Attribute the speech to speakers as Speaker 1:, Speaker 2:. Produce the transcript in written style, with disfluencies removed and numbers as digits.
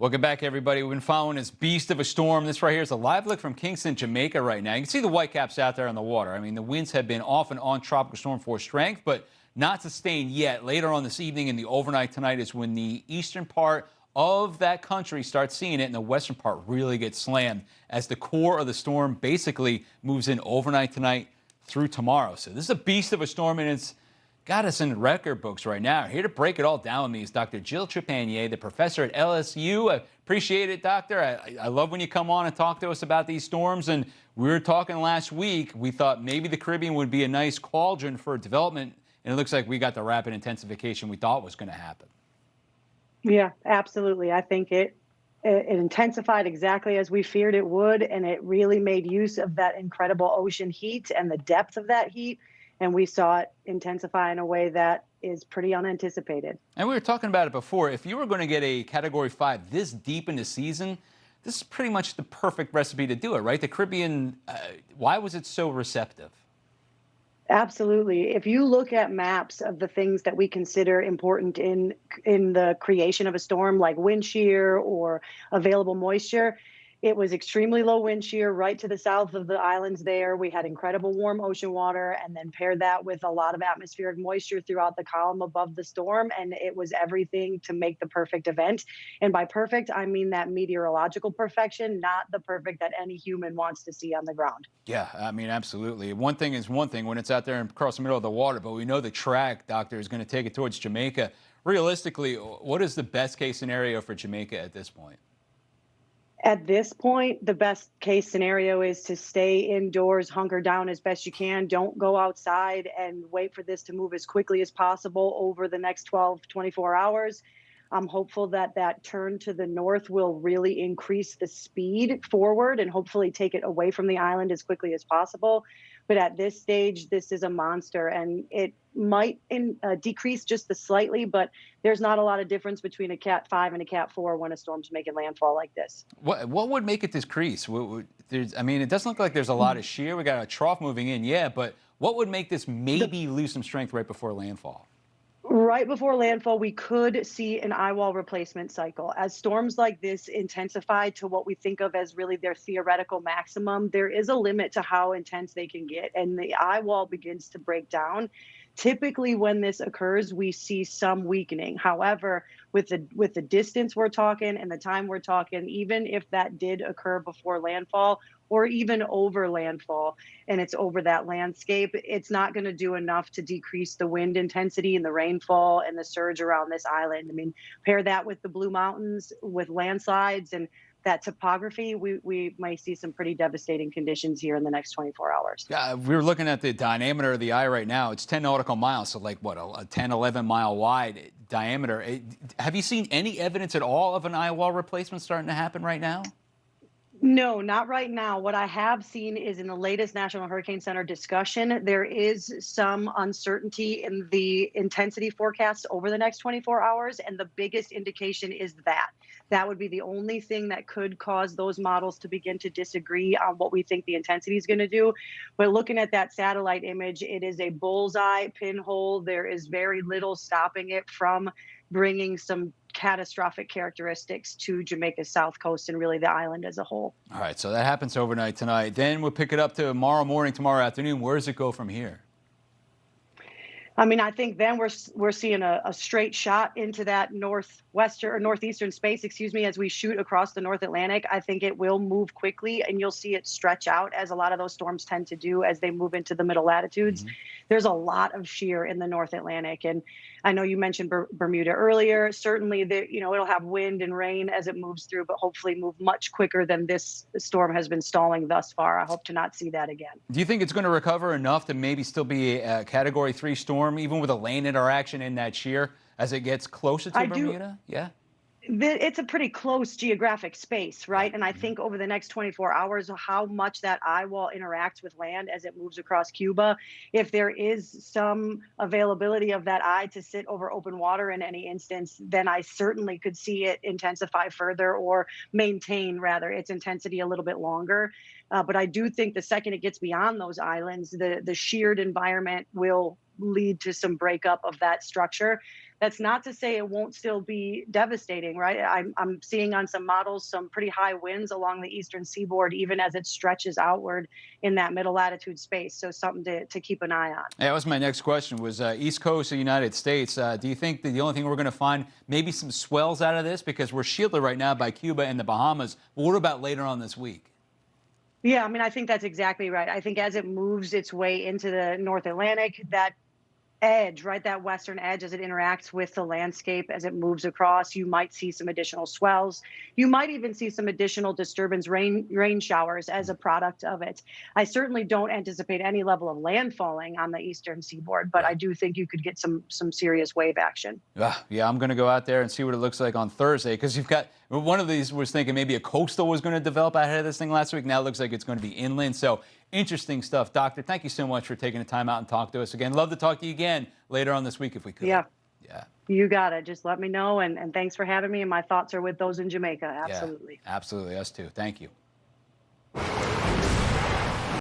Speaker 1: Welcome back, everybody. We've been following this beast of a storm. This right here is a live look from Kingston, Jamaica right now. You can see the whitecaps out there on the water. I mean, the winds have been off and on tropical storm force strength, but not sustained yet. Later on this evening and the overnight tonight is when the eastern part of that country starts seeing it, and the western part really gets slammed as the core of the storm basically moves in overnight tonight through tomorrow. So this is a beast of a storm, and it's got us in the record books right now. Here to break it all down with me is Dr. Jill Trepanier, the professor at LSU. I appreciate it, doctor. I love when you come on and talk to us about these storms. And we were talking last week. We thought maybe the Caribbean would be a nice cauldron for development. And it looks like we got the rapid intensification we thought was going to happen.
Speaker 2: Yeah, absolutely. I think it intensified exactly as we feared it would. And it really made use of that incredible ocean heat and the depth of that heat. And we saw it intensify in a way that is pretty unanticipated.
Speaker 1: And we were talking about it before. If you were going to get a Category 5 this deep in the season, this is pretty much the perfect recipe to do it, right? The Caribbean, why was it so receptive?
Speaker 2: Absolutely. If you look at maps of the things that we consider important in the creation of a storm, like wind shear or available moisture, it was extremely low wind shear right to the south of the islands there. We had incredible warm ocean water, and then paired that with a lot of atmospheric moisture throughout the column above the storm. And it was everything to make the perfect event. And by perfect, I mean that meteorological perfection, not the perfect that any human wants to see on the ground.
Speaker 1: Yeah, I mean, absolutely. One thing is one thing when it's out there across the middle of the water, but we know the track, doctor, is going to take it towards Jamaica. Realistically, what is the best case scenario for Jamaica at this point?
Speaker 2: At this point, the best case scenario is to stay indoors, hunker down as best you can. Don't go outside and wait for this to move as quickly as possible over the next 12, 24 hours. I'm hopeful that that turn to the north will really increase the speed forward and hopefully take it away from the island as quickly as possible. But at this stage, this is a monster, and it might decrease just slightly, but there's not a lot of difference between a Cat 5 and a Cat 4 when a storm's making landfall like this.
Speaker 1: What would make it decrease? I mean, it doesn't look like there's a lot of shear. We got a trough moving in, yeah, but what would make this maybe lose some strength right before landfall?
Speaker 2: Right before landfall, we could see an eye wall replacement cycle. As storms like this intensify to what we think of as really their theoretical maximum, there is a limit to how intense they can get, and the eye wall begins to break down. Typically, when this occurs, we see some weakening. However, with the distance we're talking and the time we're talking, even if that did occur before landfall or even over landfall and it's over that landscape, it's not going to do enough to decrease the wind intensity and the rainfall and the surge around this island. I mean, pair that with the Blue Mountains, with landslides and that topography, we might see some pretty devastating conditions here in the next 24 hours.
Speaker 1: Yeah, we're looking at the diameter of the eye right now. It's 10 nautical miles, so like what, a 10, 11 mile wide diameter. Have you seen any evidence at all of an eye wall replacement starting to happen right now?
Speaker 2: No, not right now. What I have seen is in the latest National Hurricane Center discussion, there is some uncertainty in the intensity forecast over the next 24 hours. And the biggest indication is that. That would be the only thing that could cause those models to begin to disagree on what we think the intensity is going to do. But looking at that satellite image, it is a bullseye pinhole. There is very little stopping it from bringing some catastrophic characteristics to Jamaica's south coast and really the island as a whole.
Speaker 1: All right, so that happens overnight tonight. Then we'll pick it up tomorrow morning, tomorrow afternoon. Where does it go from here?
Speaker 2: I mean, I think then we're seeing a straight shot into that northwestern or northeastern space, excuse me, as we shoot across the North Atlantic. I think it will move quickly, and you'll see it stretch out as a lot of those storms tend to do as they move into the middle latitudes. There's a lot of shear in the North Atlantic, and I know you mentioned Bermuda earlier. Certainly, it'll have wind and rain as it moves through, but hopefully move much quicker than this storm has been stalling thus far. I hope to not see that again.
Speaker 1: Do you think it's going to recover enough to maybe still be a Category 3 storm, even with a lane interaction in that shear as it gets closer to Bermuda? Yeah.
Speaker 2: It's a pretty close geographic space, right? And I think over the next 24 hours, how much that eye wall interacts with land as it moves across Cuba, if there is some availability of that eye to sit over open water in any instance, then I certainly could see it intensify further or maintain, rather, its intensity a little bit longer. But I do think the second it gets beyond those islands, the sheared environment will lead to some breakup of that structure. That's not to say it won't still be devastating, right? I'm seeing on some models some pretty high winds along the eastern seaboard, even as it stretches outward in that middle latitude space. So something to keep an eye on.
Speaker 1: That was my next question was East Coast of the United States. Do you think that the only thing we're going to find maybe some swells out of this because we're shielded right now by Cuba and the Bahamas? But what about later on this week?
Speaker 2: Yeah, I mean, I think that's exactly right. I think as it moves its way into the North Atlantic, that edge, right, that western edge, as it interacts with the landscape, as it moves across, you might see some additional swells. You might even see some additional disturbance rain showers as a product of it. I certainly don't anticipate any level of landfalling on the eastern seaboard, but I
Speaker 1: Right.
Speaker 2: do think you could get some serious wave action.
Speaker 1: Yeah, I'm going to go out there and see what it looks like on Thursday because you've got one of these was thinking maybe a coastal was going to develop ahead of this thing last week. Now it looks like it's going to be inland. So interesting stuff. Doctor, thank you so much for taking the time out and talk to us again. Love to talk to you again later on this week if we could.
Speaker 2: Yeah,
Speaker 1: Yeah.
Speaker 2: you got it. Just let me know. And thanks for having me. And my thoughts are with those in Jamaica.
Speaker 1: Yeah.
Speaker 2: Absolutely.
Speaker 1: Absolutely. Us too. Thank you.